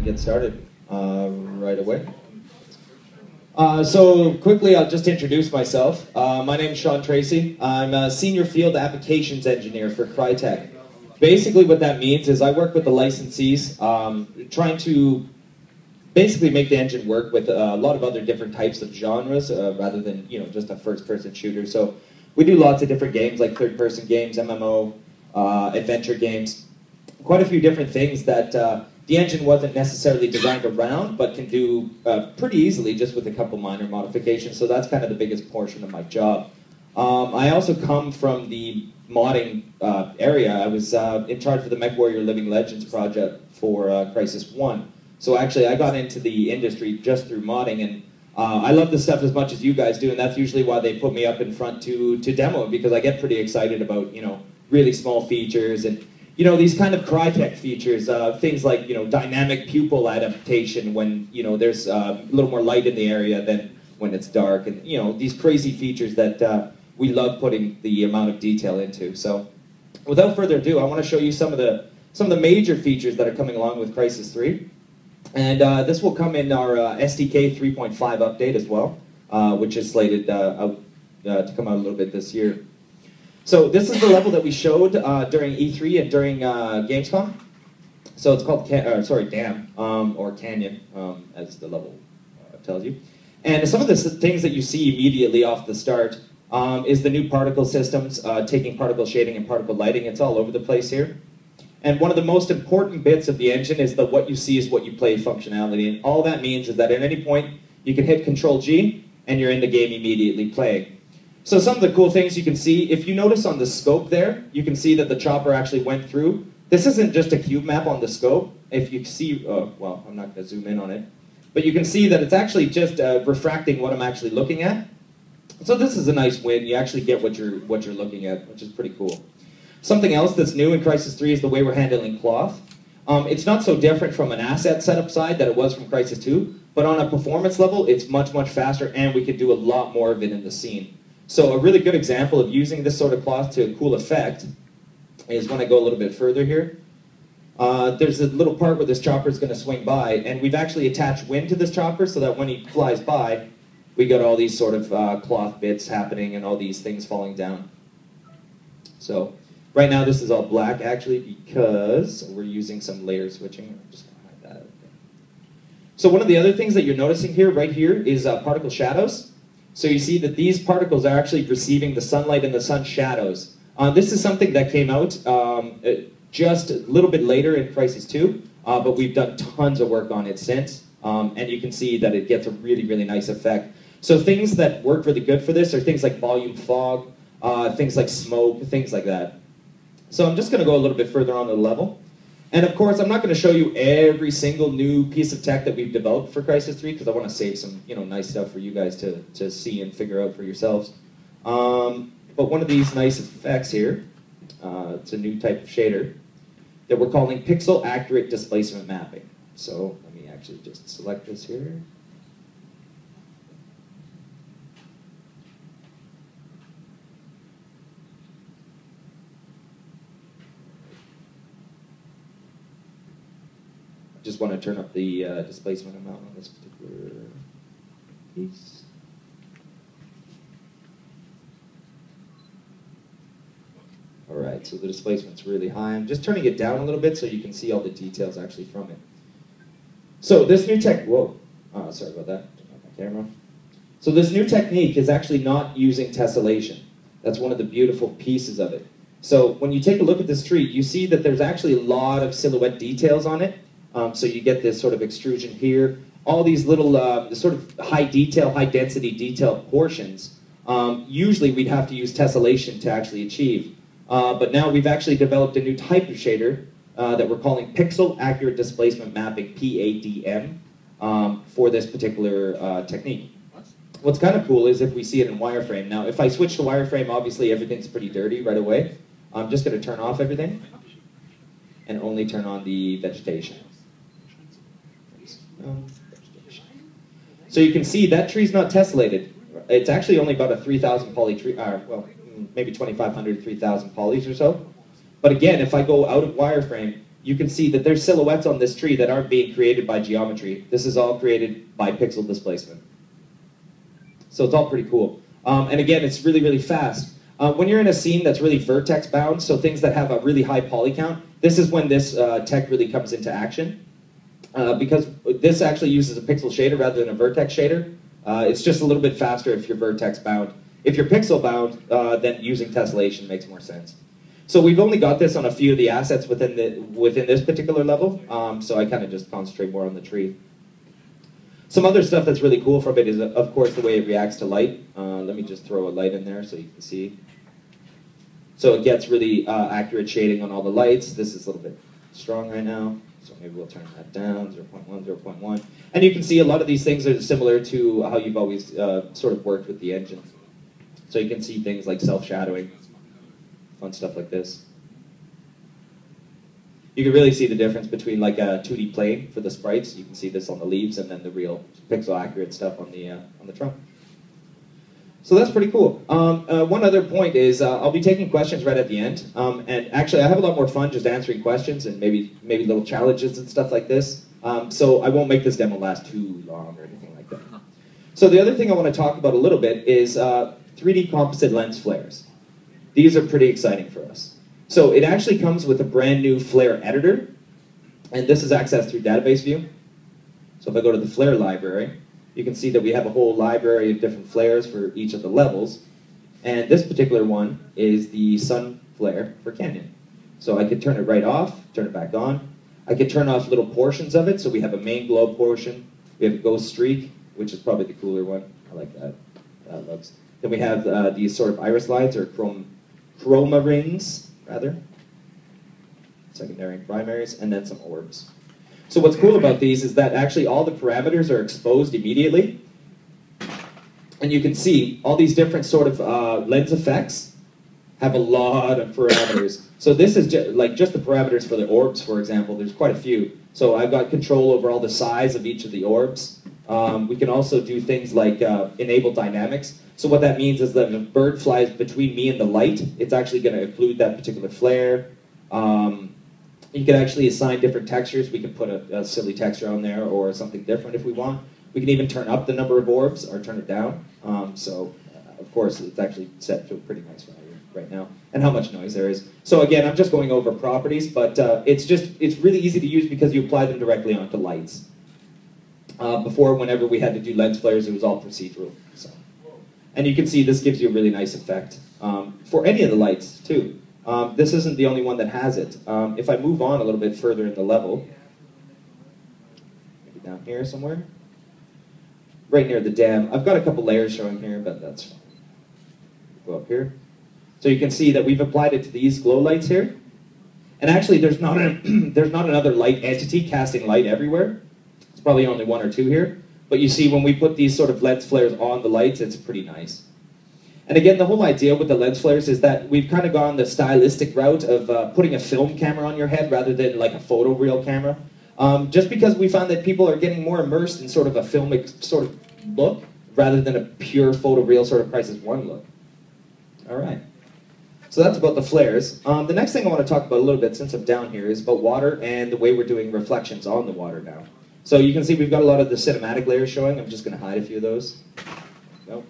get started right away. So quickly, I'll just introduce myself. My name is Sean Tracy. I'm a Senior Field Applications Engineer for Crytek. Basically what that means is I work with the licensees, trying to basically make the engine work with a lot of other different types of genres, rather than just a first-person shooter. So we do lots of different games like third-person games, MMO, adventure games, quite a few different things that the engine wasn't necessarily designed around, but can do pretty easily just with a couple minor modifications. So that's kind of the biggest portion of my job. I also come from the modding area. I was in charge of the MechWarrior Living Legends project for Crysis 1. So actually I got into the industry just through modding, and I love this stuff as much as you guys do, and that's usually why they put me up in front to demo, because I get pretty excited about really small features and these kind of Crytek features, things like dynamic pupil adaptation when there's a little more light in the area than when it's dark, and these crazy features that we love putting the amount of detail into. So without further ado, I want to show you some of the major features that are coming along with Crysis 3. And this will come in our SDK 3.5 update as well, which is slated to come out a little bit this year. So this is the level that we showed during E3 and during Gamescom. So it's called Dam, or Canyon, as the level tells you. And some of the things that you see immediately off the start is the new particle systems, taking particle shading and particle lighting. It's all over the place here. And one of the most important bits of the engine is the what you see is what you play functionality. And all that means is that at any point, you can hit Control-G, and you're in the game immediately playing. So some of the cool things you can see, if you notice on the scope there, you can see that the chopper actually went through. This isn't just a cube map on the scope. If you see, well, I'm not going to zoom in on it. But you can see that it's actually just refracting what I'm actually looking at. So this is a nice win. You actually get what you're looking at, which is pretty cool. Something else that's new in Crysis 3 is the way we're handling cloth. It's not so different from an asset setup side that it was from Crysis 2, but on a performance level, it's much, much faster, and we can do a lot more of it in the scene. So a really good example of using this sort of cloth to a cool effect is when I go a little bit further here. There's a little part where this chopper is going to swing by, and we've actually attached wind to this chopper so that when he flies by, we got all these sort of cloth bits happening and all these things falling down. So right now this is all black actually because we're using some layer switching. I'm just going to hide that. So one of the other things that you're noticing here, right here, is particle shadows. So you see that these particles are actually receiving the sunlight and the sun shadows. This is something that came out just a little bit later in Crysis 2, but we've done tons of work on it since, and you can see that it gets a really, really nice effect. So things that work really good for this are things like volume fog, things like smoke, things like that. So I'm just going to go a little bit further on the level. And of course, I'm not going to show you every single new piece of tech that we've developed for Crysis 3 because I want to save some nice stuff for you guys to see and figure out for yourselves. But one of these nice effects here, it's a new type of shader that we're calling pixel accurate displacement mapping. So let me actually just select this here. Just want to turn up the displacement amount on this particular piece. All right, so the displacement's really high. I'm just turning it down a little bit so you can see all the details actually from it. So this new sorry about that, turn off my camera. So this new technique is actually not using tessellation. That's one of the beautiful pieces of it. So when you take a look at this tree, you see that there's actually a lot of silhouette details on it. So you get this sort of extrusion here. All these little sort of high detail, high density detail portions, usually we'd have to use tessellation to actually achieve. But now we've actually developed a new type of shader that we're calling Pixel Accurate Displacement Mapping, PADM, for this particular technique. What's kind of cool is if we see it in wireframe. Now if I switch to wireframe, obviously everything's pretty dirty right away. I'm just going to turn off everything and only turn on the vegetation. So you can see that tree's not tessellated. It's actually only about a 3,000 poly tree, maybe 2,500, 3,000 polys or so. But again, if I go out of wireframe, you can see that there's silhouettes on this tree that aren't being created by geometry. This is all created by pixel displacement. So it's all pretty cool. And again, it's really, really fast. When you're in a scene that's really vertex bound, so things that have a really high poly count, this is when this tech really comes into action. Because this actually uses a pixel shader rather than a vertex shader. It's just a little bit faster if you're vertex bound. If you're pixel bound, then using tessellation makes more sense. So we've only got this on a few of the assets within this particular level, so I kind of just concentrate more on the tree. Some other stuff that's really cool from it is, of course, the way it reacts to light. Let me just throw a light in there so you can see. So it gets really accurate shading on all the lights. This is a little bit strong right now, so maybe we'll turn that down, 0.1, 0.1. And you can see a lot of these things are similar to how you've always sort of worked with the engine. So you can see things like self-shadowing, fun stuff like this. You can really see the difference between like a 2D plane for the sprites. You can see this on the leaves, and then the real pixel accurate stuff on the trunk. So that's pretty cool. One other point is I'll be taking questions right at the end. And actually, I have a lot more fun just answering questions and maybe little challenges and stuff like this. So I won't make this demo last too long or anything like that. So the other thing I want to talk about a little bit is 3D composite lens flares. These are pretty exciting for us. So it actually comes with a brand new flare editor, and this is accessed through database view. So if I go to the flare library, you can see that we have a whole library of different flares for each of the levels. And this particular one is the sun flare for Canyon. So I could turn it right off, turn it back on. I could turn off little portions of it. So we have a main glow portion. We have a ghost streak, which is probably the cooler one. I like that. That looks. Then we have these sort of iris lines, or chroma rings, rather. Secondary and primaries, and then some orbs. So what's cool about these is that actually all the parameters are exposed immediately. And you can see all these different sort of lens effects have a lot of parameters. So this is just the parameters for the orbs, for example. There's quite a few. So I've got control over all the size of each of the orbs. We can also do things like enable dynamics. So what that means is that if a bird flies between me and the light, it's actually going to include that particular flare. You can actually assign different textures. We can put a silly texture on there or something different if we want. We can even turn up the number of orbs or turn it down. Of course, it's actually set to a pretty nice value right now, and how much noise there is. So again, I'm just going over properties, but it's really easy to use because you apply them directly onto lights. Before, whenever we had to do lens flares, it was all procedural. So. And you can see this gives you a really nice effect for any of the lights, too. This isn't the only one that has it. If I move on a little bit further in the level, maybe down here somewhere, right near the dam. I've got a couple layers showing here, but that's fine. Go up here. So you can see that we've applied it to these glow lights here. And actually, there's not another light entity casting light everywhere. It's probably only one or two here. But you see, when we put these sort of lens flares on the lights, it's pretty nice. And again, the whole idea with the lens flares is that we've kind of gone the stylistic route of putting a film camera on your head rather than like a photoreal camera. Just because we found that people are getting more immersed in sort of a filmic sort of look rather than a pure photoreal sort of Crisis 1 look. All right. So that's about the flares. The next thing I want to talk about a little bit, since I'm down here, is about water and the way we're doing reflections on the water now. So you can see we've got a lot of the cinematic layers showing. I'm just going to hide a few of those. Nope.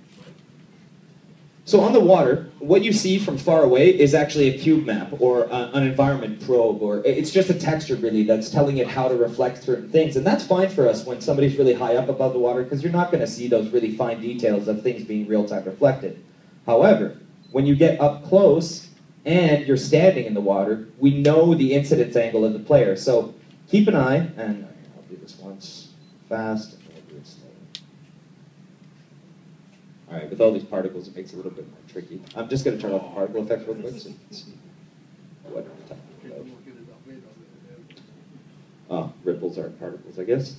So on the water, what you see from far away is actually a cube map or an environment probe, or it's just a texture really that's telling it how to reflect certain things. And that's fine for us when somebody's really high up above the water because you're not going to see those really fine details of things being real-time reflected. However, when you get up close and you're standing in the water, we know the incidence angle of the player. So keep an eye, and I'll do this once fast, and then I'll do it slow. All right, with all these particles, it makes it a little bit more tricky. I'm just going to turn off the particle effect real quick so you can see what I'm talking about. Ripples aren't particles, I guess.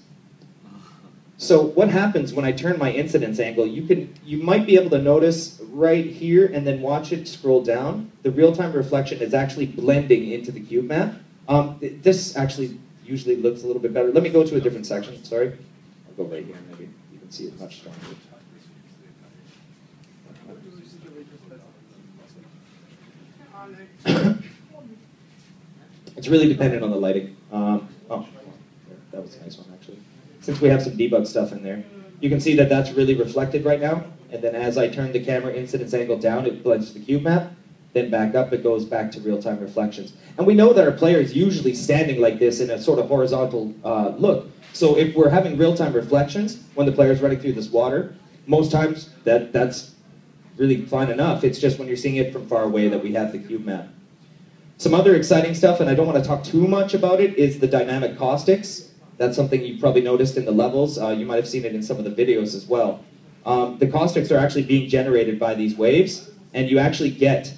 So what happens when I turn my incidence angle, you might be able to notice right here and then watch it scroll down. The real-time reflection is actually blending into the cube map. This actually usually looks a little bit better. Let me go to a different section, sorry. I'll go right here, maybe you can see it much stronger. It's really dependent on the lighting. That was a nice one, actually. Since we have some debug stuff in there, you can see that that's really reflected right now. And then as I turn the camera incidence angle down, it blends to the cube map. Then back up, it goes back to real-time reflections. And we know that our player is usually standing like this in a sort of horizontal look. So if we're having real-time reflections when the player is running through this water, most times that's really fine enough. It's just when you're seeing it from far away that we have the cube map. Some other exciting stuff, and I don't want to talk too much about it, is the dynamic caustics. That's something you probably noticed in the levels. You might have seen it in some of the videos as well. The caustics are actually being generated by these waves, and you actually get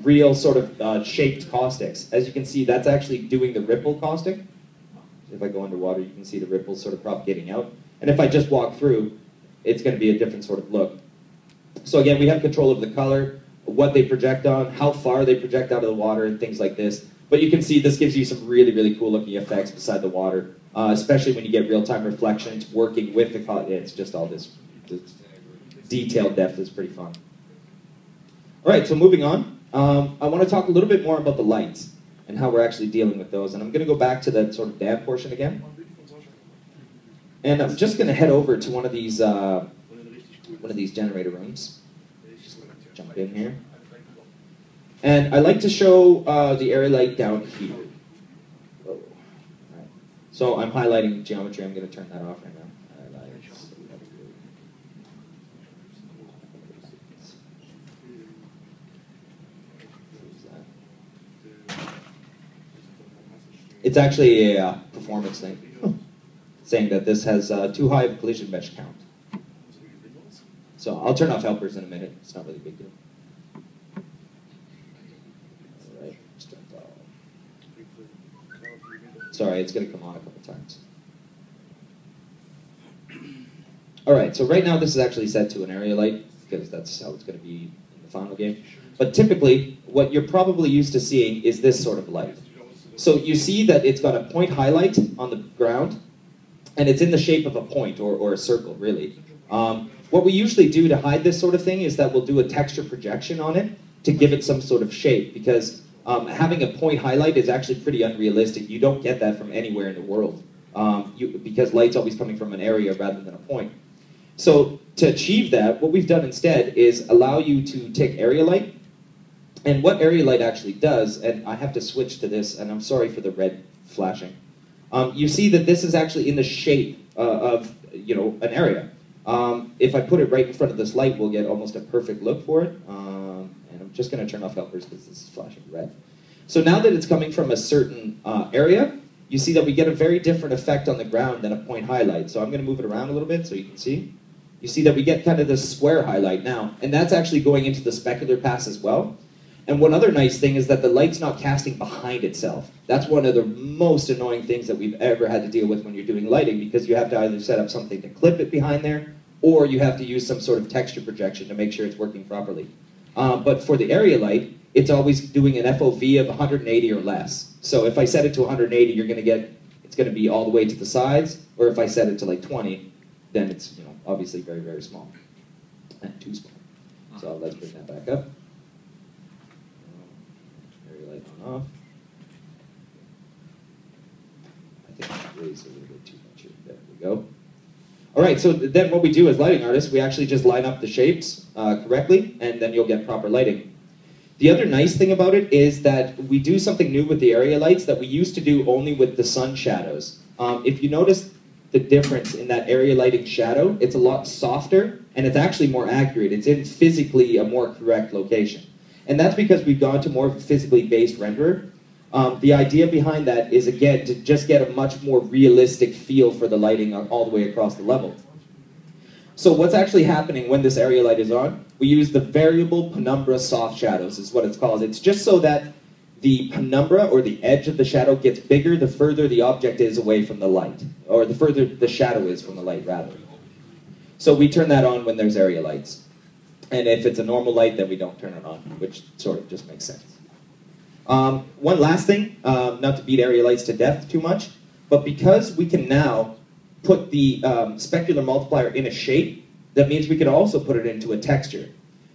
real sort of shaped caustics. As you can see, that's actually doing the ripple caustic. If I go underwater, you can see the ripples sort of propagating out. And if I just walk through, it's going to be a different sort of look. So again, we have control of the color, what they project on, how far they project out of the water, and things like this. But you can see this gives you some really, really cool looking effects beside the water, especially when you get real-time reflections working with the color. It's just all this detailed depth is pretty fun. All right, so moving on. I want to talk a little bit more about the lights and how we're actually dealing with those. And I'm going to go back to that sort of dam portion again. And I'm just going to head over to one of these generator rooms. Just jump in here. And I like to show the area light down here. Oh, right. So I'm highlighting geometry. I'm going to turn that off right now. It's actually a performance thing, saying that this has too high of a collision mesh count. So I'll turn off helpers in a minute. It's not really a big deal. All right, sorry, it's going to come on a couple times. All right, so right now this is actually set to an area light because that's how it's going to be in the final game. But typically, what you're probably used to seeing is this sort of light. So you see that it's got a point highlight on the ground, and it's in the shape of a point or a circle, really. What we usually do to hide this sort of thing is that we'll do a texture projection on it to give it some sort of shape, because having a point highlight is actually pretty unrealistic. You don't get that from anywhere in the world, because light's always coming from an area rather than a point. So to achieve that, what we've done instead is allow you to take area light. And what area light actually does, and I have to switch to this, and I'm sorry for the red flashing. You see that this is actually in the shape of an area. If I put it right in front of this light, we'll get almost a perfect look for it. And I'm just going to turn off helpers because this is flashing red. So now that it's coming from a certain area, you see that we get a very different effect on the ground than a point highlight. So I'm going to move it around a little bit so you can see. You see that we get kind of this square highlight now, and that's actually going into the specular pass as well. And one other nice thing is that the light's not casting behind itself. That's one of the most annoying things that we've ever had to deal with when you're doing lighting, because you have to either set up something to clip it behind there, or you have to use some sort of texture projection to make sure it's working properly. But for the area light, it's always doing an FOV of 180 or less. So if I set it to 180, it's going to be all the way to the sides, or if I set it to like 20, then it's obviously very, very small. And too small. So let's bring that back up. Light on off. I think I raised a little bit too much here. There we go. All right, so then what we do as lighting artists, we actually just line up the shapes correctly, and then you'll get proper lighting. The other nice thing about it is that we do something new with the area lights that we used to do only with the sun shadows. If you notice the difference in that area lighting shadow, it's a lot softer, and it's actually more accurate. It's in physically a more correct location. And that's because we've gone to more of a physically based renderer. The idea behind that is, again, to just get a much more realistic feel for the lighting all the way across the level. So what's actually happening when this area light is on, we use the variable penumbra soft shadows, is what it's called. It's just so that the penumbra, or the edge of the shadow, gets bigger the further the object is away from the light, or the further the shadow is from the light, rather. So we turn that on when there's area lights. And if it's a normal light, then we don't turn it on, which sort of just makes sense. One last thing, not to beat area lights to death too much, but because we can now put the specular multiplier in a shape, that means we can also put it into a texture.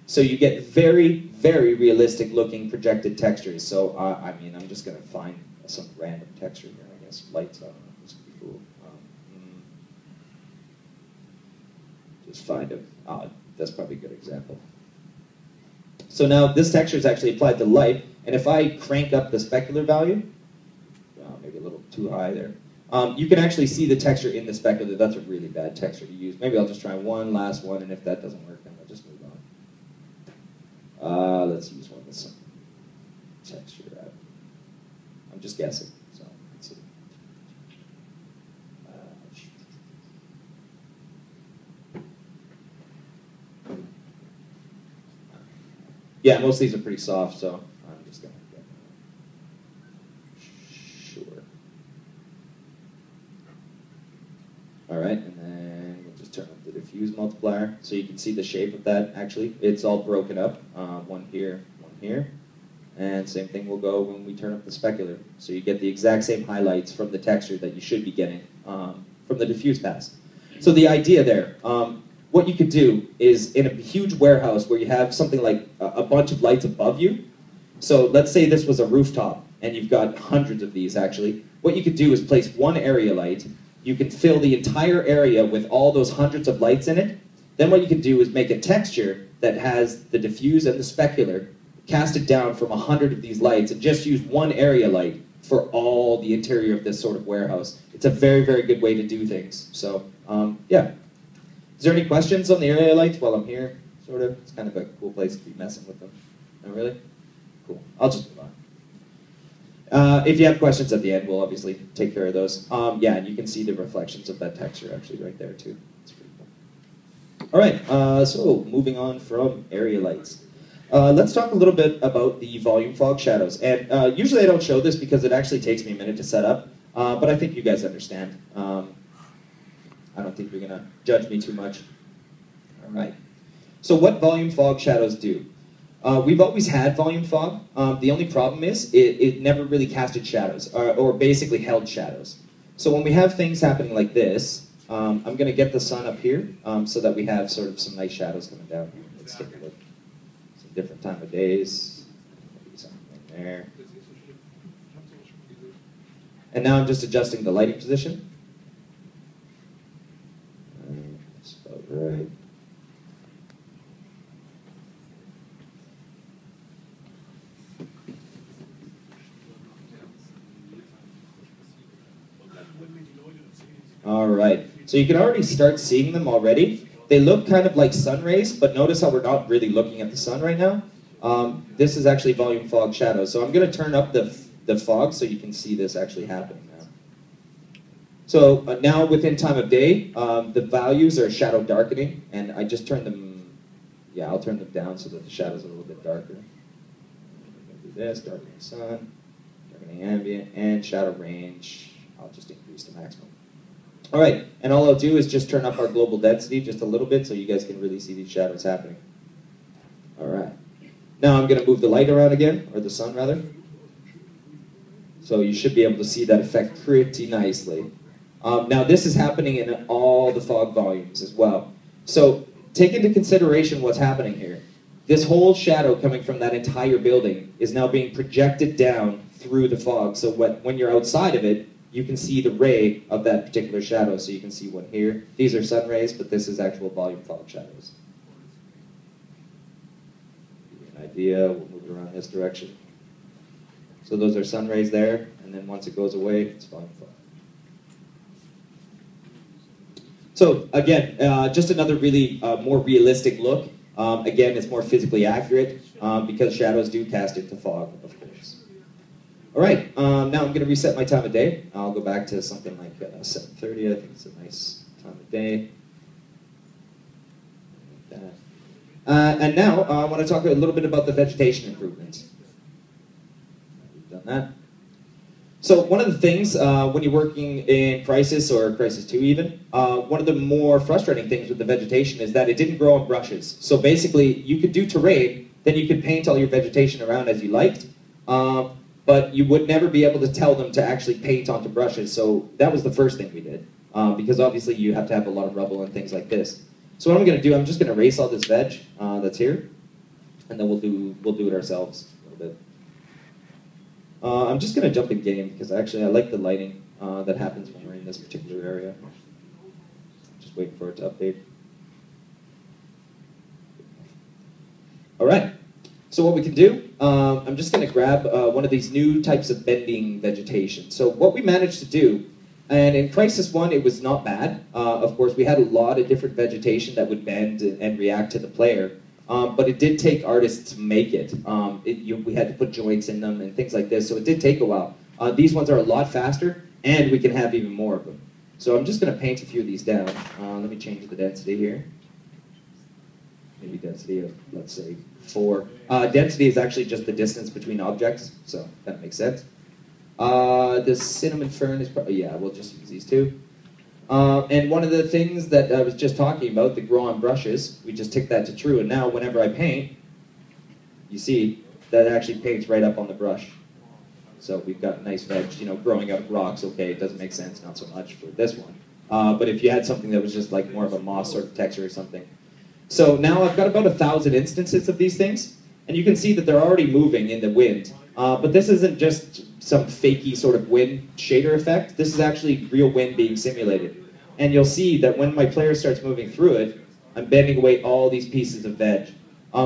So you get very, very realistic looking projected textures. So, I mean, I'm just going to find some random texture here, I guess. Lights, I don't know, this could be cool. Just find a, that's probably a good example. So now this texture is actually applied to light, and if I crank up the specular value, maybe a little too high there, you can actually see the texture in the specular. That's a really bad texture to use. Maybe I'll just try one last one, and if that doesn't work, then I'll just move on. Let's use one with some texture. I'm just guessing, so let's see. Yeah, most of these are pretty soft, so I'm just going to get sure. All right, and then we'll just turn up the diffuse multiplier so you can see the shape of that. Actually, it's all broken up. One here, one here. And same thing will go when we turn up the specular. So you get the exact same highlights from the texture that you should be getting from the diffuse pass. So the idea there, what you could do is in a huge warehouse where you have something like a bunch of lights above you. So let's say this was a rooftop and you've got hundreds of these actually. What you could do is place one area light. You can fill the entire area with all those hundreds of lights in it. Then what you can do is make a texture that has the diffuse and the specular, cast it down from 100 of these lights, and just use one area light for all the interior of this sort of warehouse. It's a very, very good way to do things. So, yeah. Is there any questions on the area lights while I'm here? Sort of. It's kind of a cool place to be messing with them. Not really? Cool. I'll just move on. If you have questions at the end, we'll obviously take care of those. Yeah, and you can see the reflections of that texture actually right there too. It's pretty cool. All right, so moving on from area lights. Let's talk a little bit about the volume fog shadows. And usually I don't show this because it actually takes me a minute to set up, but I think you guys understand. I don't think you're going to judge me too much. All right. So what volume fog shadows do? We've always had volume fog. The only problem is it never really casted shadows, or basically held shadows. So when we have things happening like this, I'm going to get the sun up here so that we have sort of some nice shadows coming down here. Let's take a look. Some different time of days. Maybe something there. And now I'm just adjusting the lighting position. That's about right. All right, so you can already start seeing them already. They look kind of like sun rays, but notice how we're not really looking at the sun right now. This is actually volume fog shadows. So I'm going to turn up the fog so you can see this actually happening now. So now within time of day, the values are shadow darkening, and I just turn them, yeah, I'll turn them down so that the shadow's are a little bit darker. I'm going to do this, darkening sun, darkening ambient, and shadow range. I'll just increase the maximum. All right, and all I'll do is just turn up our global density just a little bit so you guys can really see these shadows happening. All right. Now I'm going to move the light around again, or the sun rather. So you should be able to see that effect pretty nicely. Now this is happening in all the fog volumes as well. So take into consideration what's happening here. This whole shadow coming from that entire building is now being projected down through the fog. So when you're outside of it, you can see the ray of that particular shadow. So you can see one here. These are sun rays, but this is actual volume fog shadows. Give you an idea, we'll move it around this direction. So those are sun rays there, and then once it goes away, it's volume fog. So again, just another really more realistic look. Again, it's more physically accurate because shadows do cast into fog, of course. All right, now I'm going to reset my time of day. I'll go back to something like 7:30. I think it's a nice time of day. And now I want to talk a little bit about the vegetation improvements. We've done that. So one of the things when you're working in Crisis or Crisis 2 even, one of the more frustrating things with the vegetation is that it didn't grow on brushes. So basically, you could do terrain, then you could paint all your vegetation around as you liked. But you would never be able to tell them to actually paint onto brushes. So that was the first thing we did, because obviously you have to have a lot of rubble and things like this. So what I'm going to do, I'm just going to erase all this veg that's here, and then we'll do it ourselves a little bit. I'm just going to jump in game because actually I like the lighting that happens when we're in this particular area. Just waiting for it to update. All right. So what we can do, I'm just going to grab one of these new types of bending vegetation. So what we managed to do, and in Crisis 1 it was not bad. Of course, we had a lot of different vegetation that would bend and react to the player. But it did take artists to make it. We had to put joints in them and things like this, so it did take a while. These ones are a lot faster, and we can have even more of them. So I'm just going to paint a few of these down. Let me change the density here. Maybe density of, let's say, 4. Density is actually just the distance between objects, so that makes sense. The cinnamon fern is probably, yeah, we'll just use these two. And one of the things that I was just talking about, the grow on brushes, we just tick that to true, and now whenever I paint, you see that it actually paints right up on the brush. So we've got nice veg, you know, growing up rocks, okay, it doesn't make sense, not so much for this one. But if you had something that was just like more of a moss sort of texture or something. So now I've got about 1,000 instances of these things, and you can see that they're already moving in the wind. But this isn't just some fakey sort of wind shader effect. This is actually real wind being simulated. And you'll see that when my player starts moving through it, I'm bending away all these pieces of veg.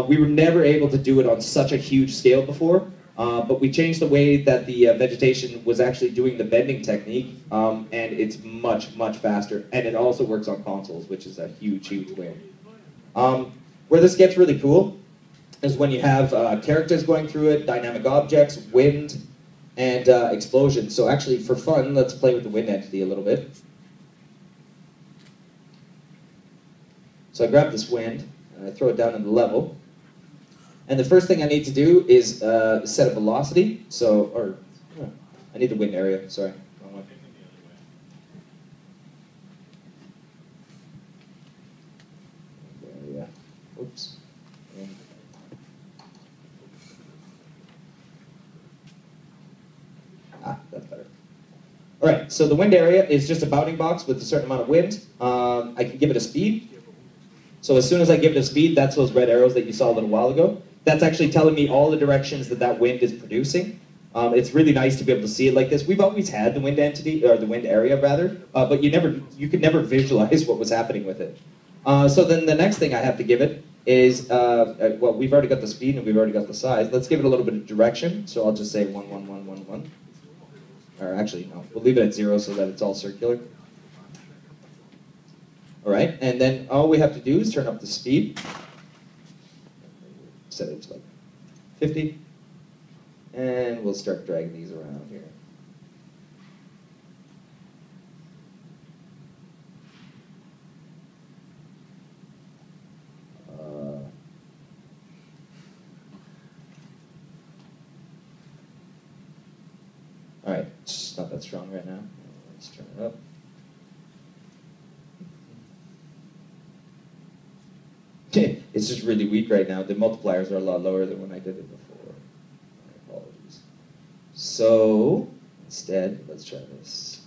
We were never able to do it on such a huge scale before, but we changed the way that the vegetation was actually doing the bending technique, and it's much, much faster. And it also works on consoles, which is a huge, huge win. Where this gets really cool is when you have characters going through it, dynamic objects, wind, and explosions. So actually, for fun, let's play with the wind entity a little bit. So I grab this wind, and I throw it down in the level. And the first thing I need to do is set a velocity. So, I need the wind area, sorry. Wrong one. Area. Oops. That's better. All right, so the wind area is just a bounding box with a certain amount of wind. I can give it a speed. So as soon as I give it a speed, that's those red arrows that you saw a little while ago. That's actually telling me all the directions that that wind is producing. It's really nice to be able to see it like this. We've always had the wind entity, or the wind area rather, but you could never visualize what was happening with it. So then the next thing I have to give it is, well, we've already got the speed and we've already got the size. Let's give it a little bit of direction. So I'll just say 1, 1, 1, 1, 1. Or actually, no, we'll leave it at 0 so that it's all circular. All right, and then all we have to do is turn up the speed. Set it to like 50. And we'll start dragging these around here. All right, it's not that strong right now. Let's turn it up. It's just really weak right now. The multipliers are a lot lower than when I did it before. My apologies. So, instead, let's try this.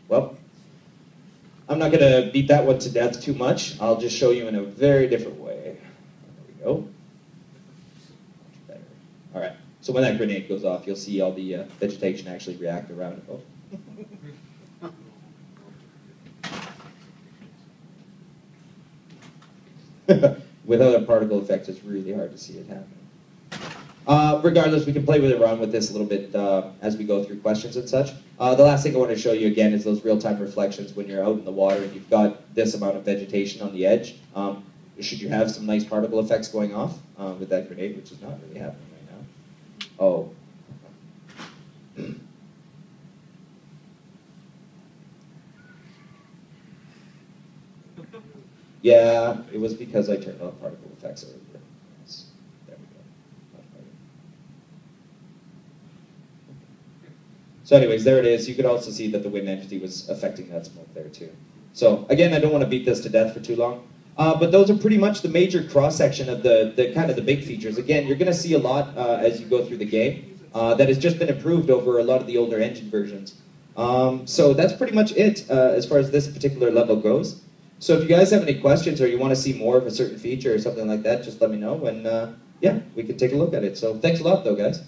Well, I'm not going to beat that one to death too much. I'll just show you in a very different way. There we go. Much better. All right. So when that grenade goes off, you'll see all the vegetation actually react around it. Oh. Without a particle effect, it's really hard to see it happen. Regardless, we can play with it around with this a little bit as we go through questions and such. The last thing I want to show you again is those real-time reflections when you're out in the water and you've got this amount of vegetation on the edge. Should you have some nice particle effects going off with that grenade, which is not really happening right now. Oh. Yeah, it was because I turned on particle effects earlier. Yes. There we go. Much better. So anyways, there it is. You could also see that the wind entity was affecting that smoke there too. So again, I don't want to beat this to death for too long. But those are pretty much the major cross-section of the kind of the big features. Again, you're going to see a lot as you go through the game that has just been improved over a lot of the older engine versions. So that's pretty much it as far as this particular level goes. So if you guys have any questions or you want to see more of a certain feature or something like that, just let me know, and yeah, we can take a look at it. So thanks a lot, though, guys.